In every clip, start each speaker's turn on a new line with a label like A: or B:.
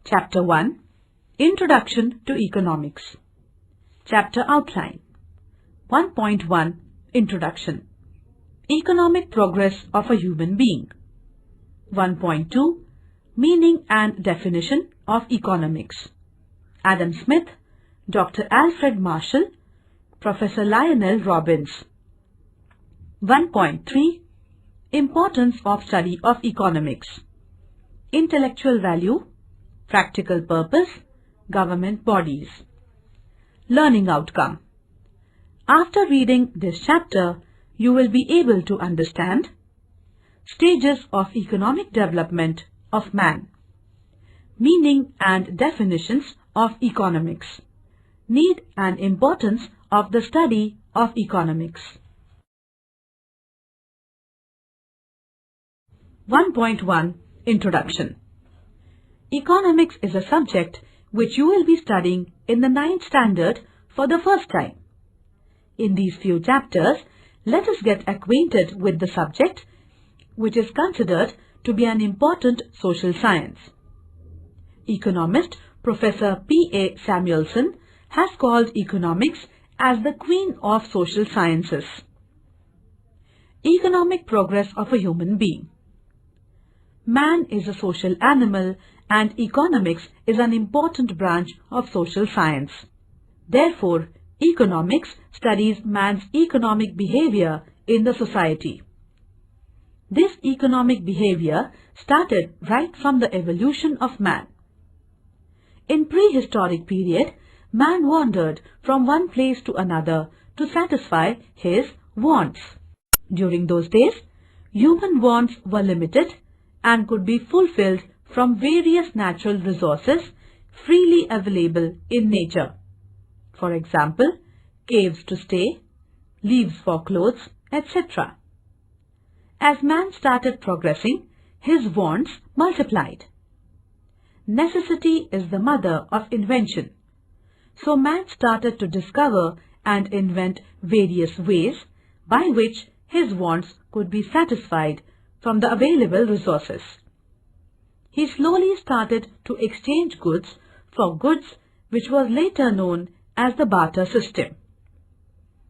A: Chapter 1, Introduction to Economics. Chapter Outline. 1.1, Introduction. Economic Progress of a Human Being. 1.2, Meaning and Definition of Economics. Adam Smith, Dr. Alfred Marshall, Professor Lionel Robbins. 1.3, Importance of Study of Economics. Intellectual Value, Practical Purpose, Government Bodies. Learning Outcome. After reading this chapter, you will be able to understand stages of economic development of man, meaning and definitions of economics, need and importance of the study of economics. 1.1 Introduction. Economics is a subject which you will be studying in the 9th standard for the first time. In these few chapters, let us get acquainted with the subject, which is considered to be an important social science. Economist Professor P.A. Samuelson has called economics as the queen of social sciences. Economic progress of a human being. Man is a social animal and economics is an important branch of social science. Therefore, economics studies man's economic behavior in the society. This economic behavior started right from the evolution of man. In prehistoric period, man wandered from one place to another to satisfy his wants. During those days, human wants were limited and could be fulfilled from various natural resources freely available in nature. For example, caves to stay, leaves for clothes, etc. As man started progressing, his wants multiplied. Necessity is the mother of invention. So man started to discover and invent various ways by which his wants could be satisfied from the available resources. He slowly started to exchange goods for goods, which was later known as the barter system.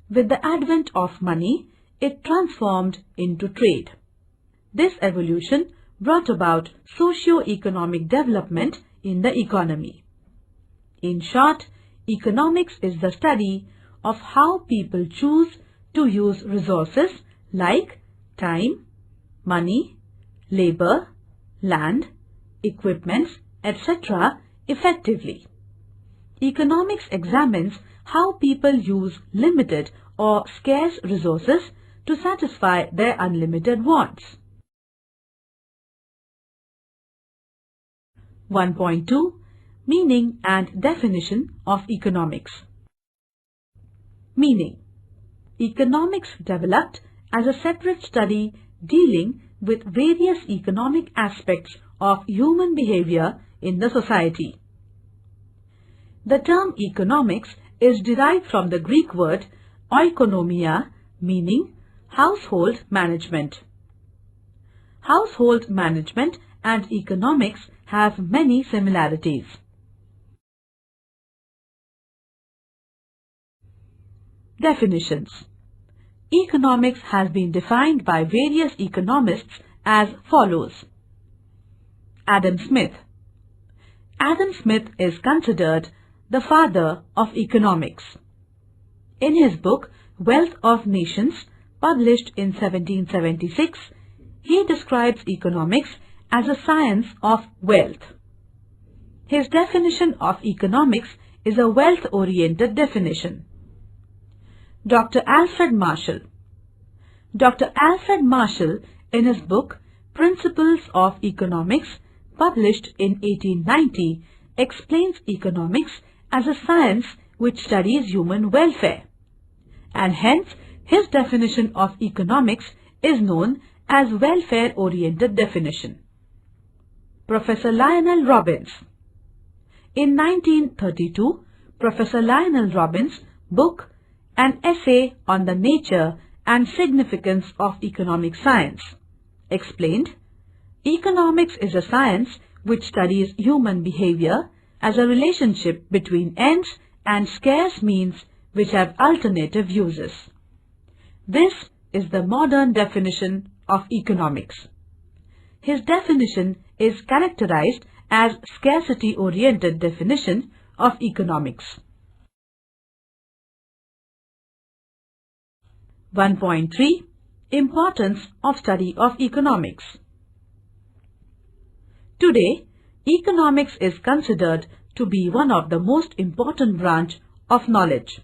A: With the advent of money, it transformed into trade. This evolution brought about socio-economic development in the economy. In short, economics is the study of how people choose to use resources like time, money, labor, land, equipments, etc. effectively. Economics examines how people use limited or scarce resources to satisfy their unlimited wants. 1.2 Meaning and Definition of Economics. Meaning. Economics developed as a separate study dealing with various economic aspects of human behavior in the society. The term economics is derived from the Greek word oikonomia, meaning household management. Household management and economics have many similarities. Definitions. Economics has been defined by various economists as follows. Adam Smith. Adam Smith is considered the father of economics. In his book Wealth of Nations, published in 1776, he describes economics as a science of wealth. His definition of economics is a wealth-oriented definition. Dr. Alfred Marshall. Dr. Alfred Marshall, in his book Principles of Economics, published in 1890, explains economics as a science which studies human welfare, and hence his definition of economics is known as welfare-oriented definition. Professor Lionel Robbins. In 1932, Professor Lionel Robbins' book An Essay on the Nature and Significance of Economic Science explained, economics is a science which studies human behavior as a relationship between ends and scarce means which have alternative uses. This is the modern definition of economics. His definition is characterized as scarcity-oriented definition of economics. 1.3 Importance of study of economics. Today, economics is considered to be one of the most important branch of knowledge.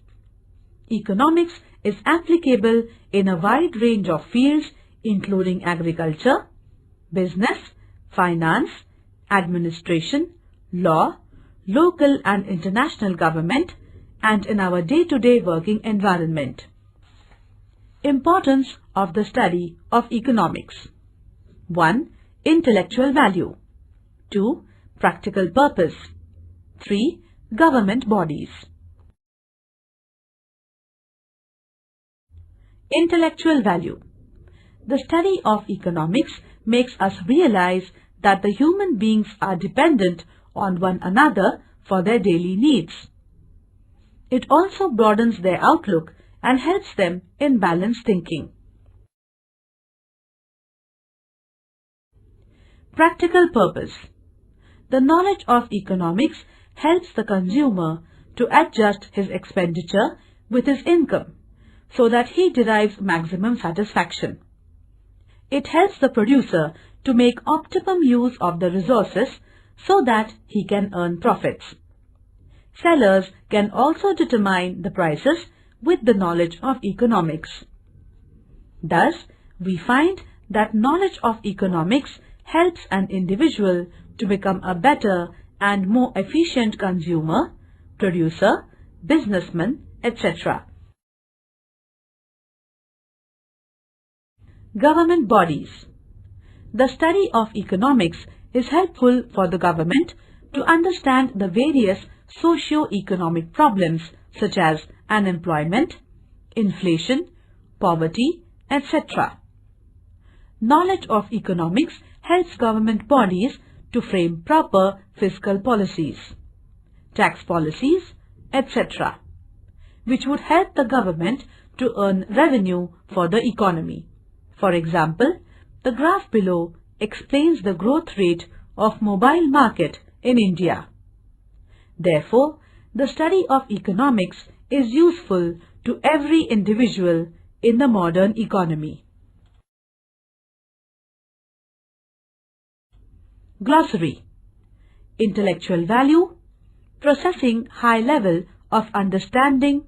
A: Economics is applicable in a wide range of fields including agriculture, business, finance, administration, law, local and international government, and in our day-to-day working environment. Importance of the study of economics. 1. Intellectual value. 2. Practical purpose. 3. Government bodies. Intellectual value. The study of economics makes us realize that the human beings are dependent on one another for their daily needs. It also broadens their outlook and helps them in balanced thinking. Practical purpose. The knowledge of economics helps the consumer to adjust his expenditure with his income so that he derives maximum satisfaction. It helps the producer to make optimum use of the resources so that he can earn profits. Sellers can also determine the prices with the knowledge of economics. Thus, we find that knowledge of economics helps an individual to become a better and more efficient consumer, producer, businessman, etc. Government bodies. The study of economics is helpful for the government to understand the various socio-economic problems such as unemployment, inflation, poverty, etc. Knowledge of economics helps government bodies to frame proper fiscal policies, tax policies, etc., which would help the government to earn revenue for the economy. For example, the graph below explains the growth rate of mobile market in India. Therefore, the study of economics is useful to every individual in the modern economy. Glossary. Intellectual value, processing high level of understanding,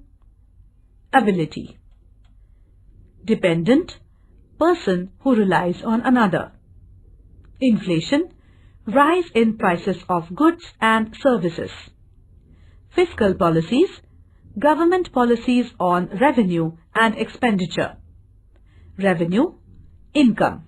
A: ability. Dependent, person who relies on another. Inflation, rise in prices of goods and services. Fiscal policies, government policies on revenue and expenditure. Revenue, income.